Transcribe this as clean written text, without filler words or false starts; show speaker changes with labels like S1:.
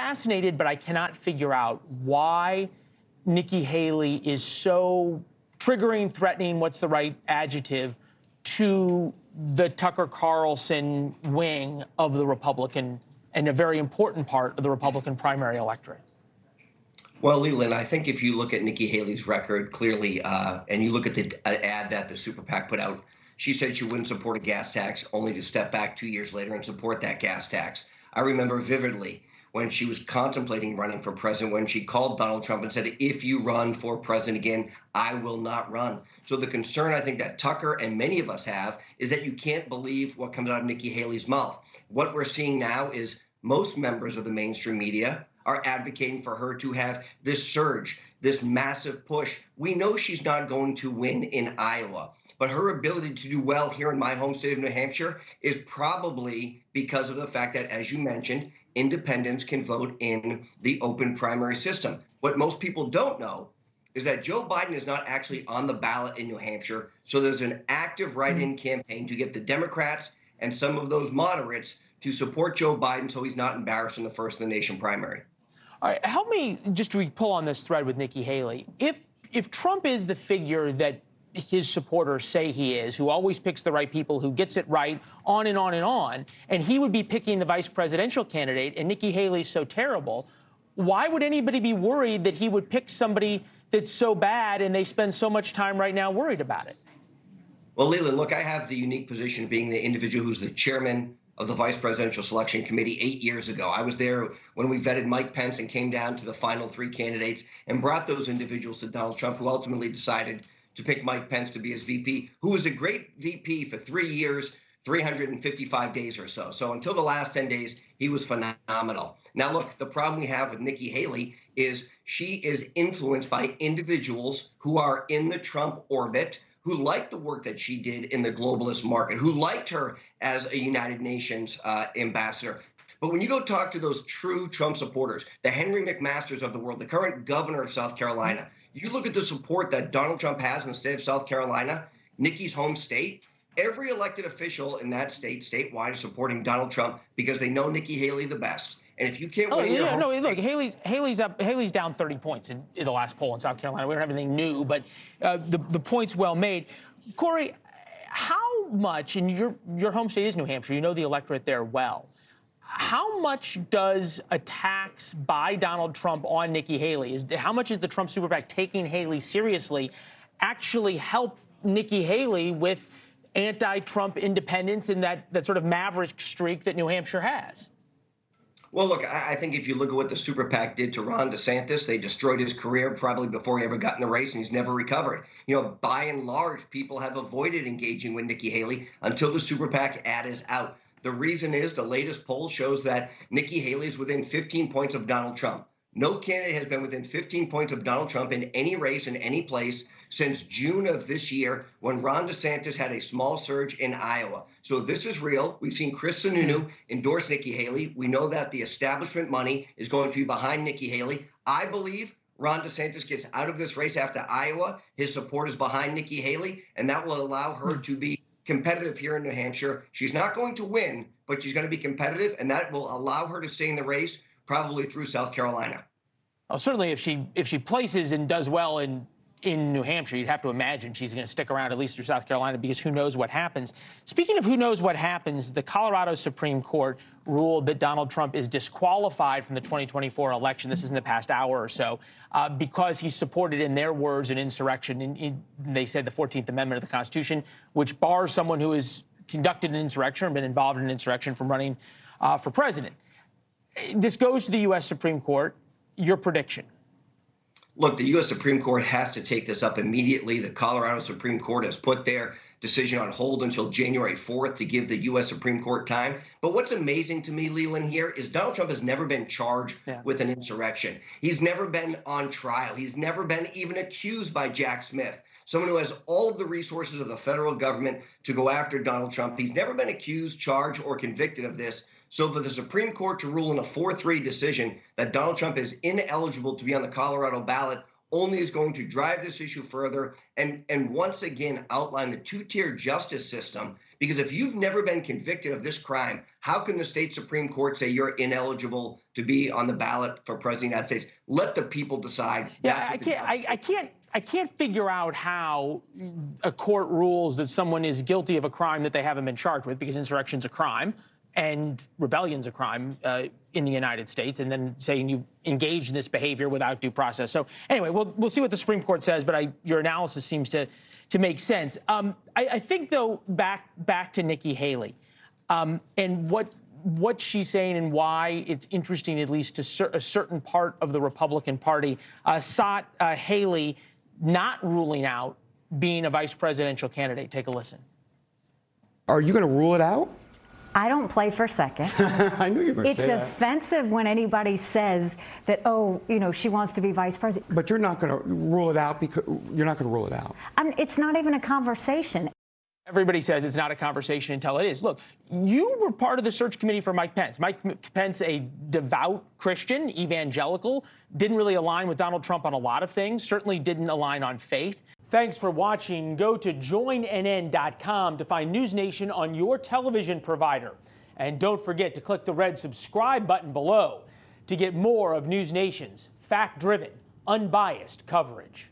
S1: fascinated, but I cannot figure out why Nikki Haley is so triggering, threatening, what's the right adjective, to the Tucker Carlson wing of the Republican and a very important part of the Republican primary electorate.
S2: Well, Leland, I think if you look at Nikki Haley's record clearly, and you look at the ad that the super PAC put out, she said she wouldn't support a gas tax, only to step back 2 years later and support that gas tax. I remember vividly when she was contemplating running for president, when she called Donald Trump and said, if you run for president again, I will not run. So the concern I think that Tucker and many of us have is that you can't believe what comes out of Nikki Haley's mouth. What we're seeing now is most members of the mainstream media are advocating for her to have this surge, this massive push. We know she's not going to win in Iowa, but her ability to do well here in my home state of New Hampshire is probably because of the fact that, as you mentioned, independents can vote in the open primary system. What most people don't know is that Joe Biden is not actually on the ballot in New Hampshire, so there's an active write-in campaign to get the Democrats and some of those moderates to support Joe Biden so he's not embarrassed in the first in the nation primary.
S1: All right, help me just to pull on this thread with Nikki Haley. If Trump is the figure that his supporters say he is, who always picks the right people, who gets it right, on and on and on, and he would be picking the vice presidential candidate, and Nikki Haley's so terrible, why would anybody be worried that he would pick somebody that's so bad and they spend so much time right now worried about it?
S2: Well, Leland, look, I have the unique position of being the individual who's the chairman of the Vice Presidential Selection Committee 8 years ago. I was there when we vetted Mike Pence and came down to the final 3 candidates and brought those individuals to Donald Trump, who ultimately decided to pick Mike Pence to be his VP, who was a great VP for 3 years, 355 days or so. So until the last 10 days, he was phenomenal. Now, look, the problem we have with Nikki Haley is she is influenced by individuals who are in the Trump orbit, who liked the work that she did in the globalist market, who liked her as a United Nations ambassador. But when you go talk to those true Trump supporters, the Henry McMasters of the world, the current governor of South Carolina, you look at the support that Donald Trump has in the state of South Carolina, Nikki's home state, every elected official in that state, statewide, is supporting Donald Trump because they know Nikki Haley the best. And if you can't win your home
S1: look, Haley's down 30 points in the last poll in South Carolina. We don't have anything new, but the point's well made. Corey, how much, and your home state is New Hampshire, you know the electorate there well, how much does attacks by Donald Trump on Nikki Haley, how much is the Trump super PAC taking Haley seriously actually help Nikki Haley with anti-Trump independence and that sort of maverick streak that New Hampshire has?
S2: Well, look, I think if you look at what the super PAC did to Ron DeSantis, they destroyed his career probably before he ever got in the race, and he's never recovered. You know, by and large, people have avoided engaging with Nikki Haley until the super PAC ad is out. The reason is the latest poll shows that Nikki Haley is within 15 points of Donald Trump. No candidate has been within 15 points of Donald Trump in any race in any place since June of this year, when Ron DeSantis had a small surge in Iowa. So this is real. We've seen Chris Sununu endorse Nikki Haley. We know that the establishment money is going to be behind Nikki Haley. I believe Ron DeSantis gets out of this race after Iowa. His support is behind Nikki Haley, and that will allow her to be competitive here in New Hampshire. She's not going to win, but she's going to be competitive, and that will allow her to stay in the race probably through South Carolina.
S1: Well, certainly if she places and does well in New Hampshire, you'd have to imagine she's going to stick around at least through South Carolina, because who knows what happens. Speaking of who knows what happens, the Colorado Supreme Court ruled that Donald Trump is disqualified from the 2024 election. This is in the past hour or so, because he supported, in their words, an insurrection. They said the 14th Amendment of the Constitution, which bars someone who has conducted an insurrection or been involved in an insurrection from running for president. This goes to the U.S. Supreme Court. Your prediction?
S2: Look, the U.S. Supreme Court has to take this up immediately. The Colorado Supreme Court has put their decision on hold until January 4th to give the U.S. Supreme Court time. But what's amazing to me, Leland, here is Donald Trump has never been charged with an insurrection. He's never been on trial. He's never been even accused by Jack Smith, someone who has all of the resources of the federal government to go after Donald Trump. He's never been accused, charged, or convicted of this. So for the Supreme Court to rule in a 4-3 decision that Donald Trump is ineligible to be on the Colorado ballot only is going to drive this issue further and once again outline the 2-tier justice system Because if you've never been convicted of this crime, how can the state Supreme Court say you're ineligible to be on the ballot for president of the United States? Let the people decide.
S1: Yeah, I can't figure out how a court rules that someone is guilty of a crime that they haven't been charged with, because insurrection's a crime and rebellion's a crime in the United States, and then saying you engage in this behavior without due process. So anyway, we'll see what the Supreme Court says, but your analysis seems to make sense. I think, though, back to Nikki Haley and what she's saying and why it's interesting, at least to a certain part of the Republican Party, sought Haley not ruling out being a vice presidential candidate. Take a listen.
S3: Are you going to rule it out?
S4: I don't play for second.
S3: I knew you were going to say that.
S4: It's offensive when anybody says that, oh, she wants to be vice president.
S3: But you're not going to rule it out because you're not going to rule it out.
S4: It's not even a conversation.
S1: Everybody says it's not a conversation until it is. Look, you were part of the search committee for Mike Pence. Mike Pence, a devout Christian, evangelical, didn't really align with Donald Trump on a lot of things, certainly didn't align on faith. Thanks for watching. Go to joinnn.com to find NewsNation on your television provider. And don't forget to click the red subscribe button below to get more of NewsNation's fact-driven, unbiased coverage.